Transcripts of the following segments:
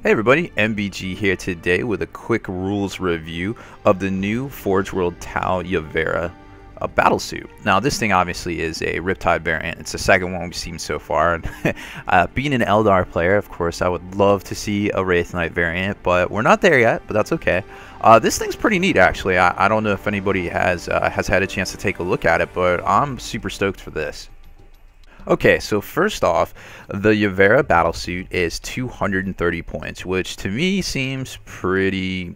Hey everybody, MBG here today with a quick rules review of the new Forge World Tau Yavera battlesuit. Now this thing obviously is a Riptide variant. It's the second one we've seen so far. Being an Eldar player, of course, I would love to see a Wraith Knight variant, but we're not there yet, but that's okay. This thing's pretty neat actually. I don't know if anybody has had a chance to take a look at it, but I'm super stoked for this. Okay, so first off, the Yavera battlesuit is 230 points, which to me seems pretty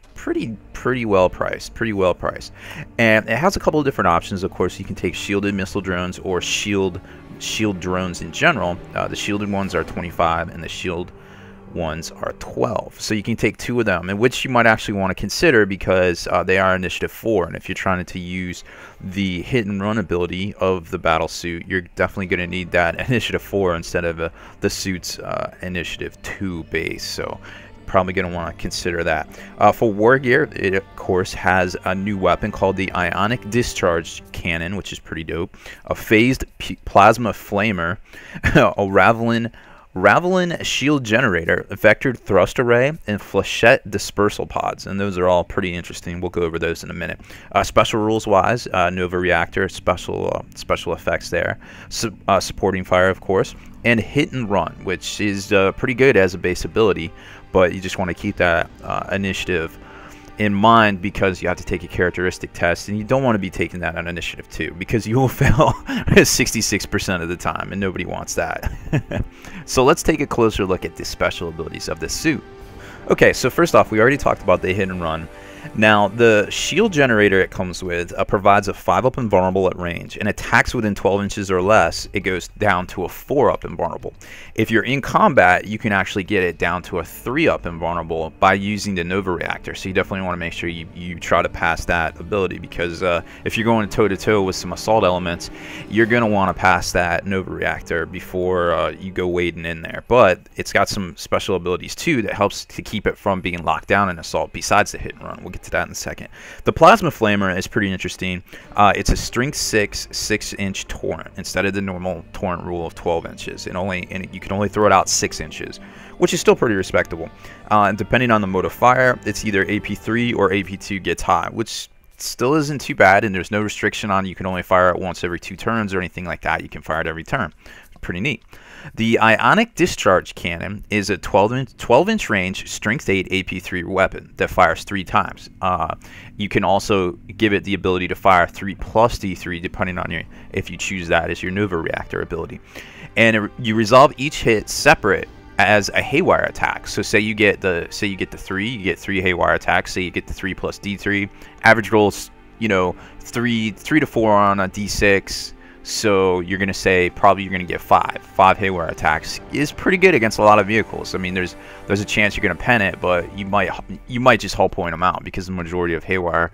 well priced. And it has a couple of different options. Of course, you can take shielded missile drones or shield drones in general. The shielded ones are 25 and the shield ones are 12, so you can take two of them, and which you might actually want to consider because they are initiative 4, and if you're trying to use the hit and run ability of the battle suit, you're definitely going to need that initiative 4 instead of the suit's initiative 2 base, so probably going to want to consider that. For war gear, it of course has a new weapon called the Ionic Discharge Cannon, which is pretty dope, a phased plasma flamer, a Ravelin shield generator, a vectored thrust array, and flechette dispersal pods, and those are all pretty interesting. We'll go over those in a minute. Special rules wise, Nova Reactor, special effects there, supporting fire of course, and hit and run, which is pretty good as a base ability, but you just want to keep that initiative in mind because you have to take a characteristic test, and you don't want to be taking that on initiative 2 because you will fail 66% of the time, and nobody wants that. So let's take a closer look at the special abilities of this suit. Okay, so first off, we already talked about the hit and run. Now, the shield generator it comes with provides a 5-up invulnerable at range, and attacks within 12 inches or less, it goes down to a 4-up invulnerable. If you're in combat, you can actually get it down to a 3-up invulnerable by using the Nova Reactor, so you definitely want to make sure you try to pass that ability, because if you're going toe-to-toe with some assault elements, you're going to want to pass that Nova Reactor before you go wading in there. But it's got some special abilities too that helps to keep it from being locked down in assault besides the hit and run. We'll get to that in a second. The Plasma Flamer is pretty interesting. It's a strength 6 6-inch torrent instead of the normal torrent rule of 12 inches. And you can only throw it out 6 inches, which is still pretty respectable. And depending on the mode of fire, it's either AP3 or AP2 gets high, which still isn't too bad, and there's no restriction on you can only fire it once every 2 turns or anything like that. You can fire it every turn. Pretty neat. The Ionic Discharge Cannon is a 12-inch range, strength 8 AP3 weapon that fires 3 times. You can also give it the ability to fire 3 plus D3 depending on if you choose that as your Nova Reactor ability. And you resolve each hit separate as a haywire attack. So say you get the 3, you get 3 haywire attacks. Say you get the 3 plus D3. Average rolls, 3 to 4 on a D6. So you're going to say probably you're going to get 5 haywire attacks. Is pretty good against a lot of vehicles. I mean, there's a chance you're going to pen it, but you might just hull point them out because the majority of haywire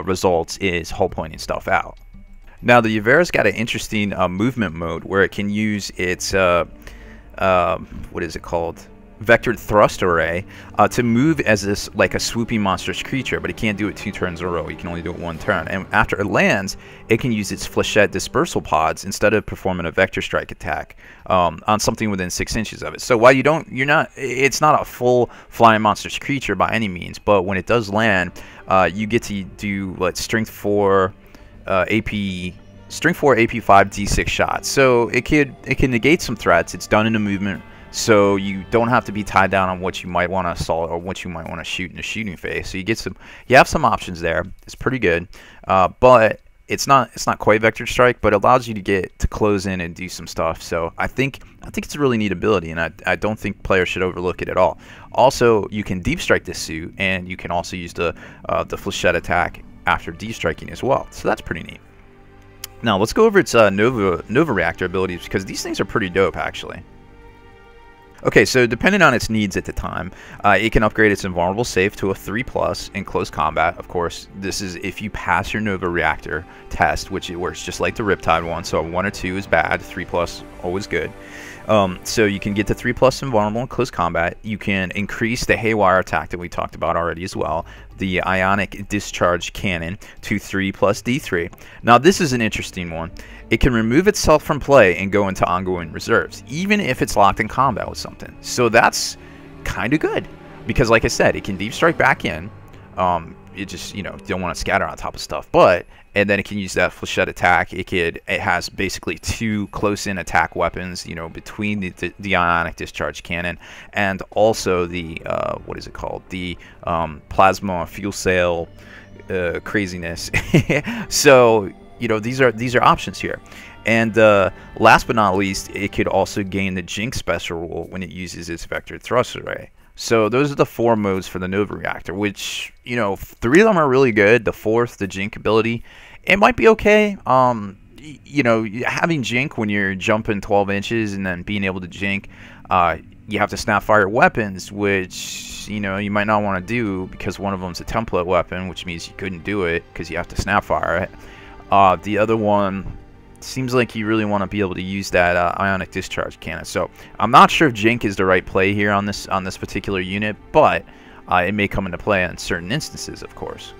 results is hull pointing stuff out. Now the Yavera's got an interesting movement mode where it can use its what is it called? Vectored thrust array to move as this like a swooping monstrous creature, but it can't do it 2 turns in a row. You can only do it 1 turn, and after it lands, it can use its flechette dispersal pods instead of performing a vector strike attack on something within 6 inches of it. So while it's not a full flying monstrous creature by any means, but when it does land, you get to do strength 4 AP5 D6 shots. So it can negate some threats. It's done in a movement, so you don't have to be tied down on what you might want to assault or what you might want to shoot in a shooting phase. So you have some options there. It's pretty good, but it's not quite vector strike, but it allows you to get to close in and do some stuff. So I think it's a really neat ability, and I don't think players should overlook it at all. Also, you can deep strike this suit, and you can also use the flechette attack after deep striking as well. So that's pretty neat. Now let's go over its Nova Reactor abilities, because these things are pretty dope actually. Okay, so depending on its needs at the time, it can upgrade its invulnerable save to a 3+ in close combat. Of course, this is if you pass your Nova Reactor test, which it works just like the Riptide one, so a 1 or 2 is bad, 3+ always good. So you can get the 3+ invulnerable in close combat. You can increase the haywire attack that we talked about already as well, the Ionic Discharge Cannon, to 3+ D3. Now this is an interesting one. It can remove itself from play and go into ongoing reserves, even if it's locked in combat with something. So that's kind of good. because like I said, it can deep strike back in. It just, you know, don't want to scatter on top of stuff, but and then it can use that flechette attack. It has basically 2 close-in attack weapons, you know, between the ionic discharge cannon and also the what is it called, the plasma fuel cell craziness. So, you know, these are options here. And last but not least, it could also gain the Jinx special rule when it uses its vector thrust array. So those are the 4 modes for the Nova Reactor, which, you know, 3 of them are really good. The 4th, the Jink ability, it might be okay. You know, having Jink when you're jumping 12 inches and then being able to Jink, you have to snap fire weapons, which, you know, you might not want to do because one of them's a template weapon, which means you couldn't do it because you have to snap fire it. The other one seems like you really want to be able to use that ionic discharge cannon. So I'm not sure if Jink is the right play here on this particular unit, but it may come into play in certain instances, of course.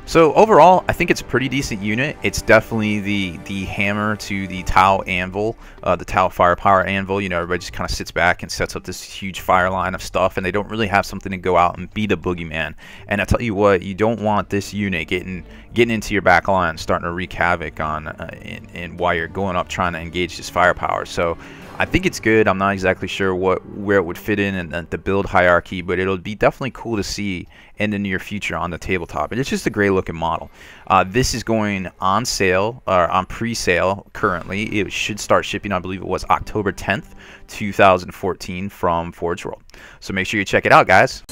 So overall, I think it's a pretty decent unit. It's definitely the hammer to the Tau anvil, the Tau firepower anvil. You know, everybody just kind of sits back and sets up this huge fire line of stuff, and they don't really have something to go out and beat a boogeyman. And I tell you what, you don't want this unit getting into your back line, starting to wreak havoc on and while you're going up trying to engage this firepower. So I think it's good. I'm not exactly sure where it would fit in the build hierarchy, but it'll be definitely cool to see in the near future on the tabletop. And it's just a great looking model. This is going on sale, or on pre-sale currently. It should start shipping, I believe it was October 10th, 2014 from Forge World. So make sure you check it out, guys.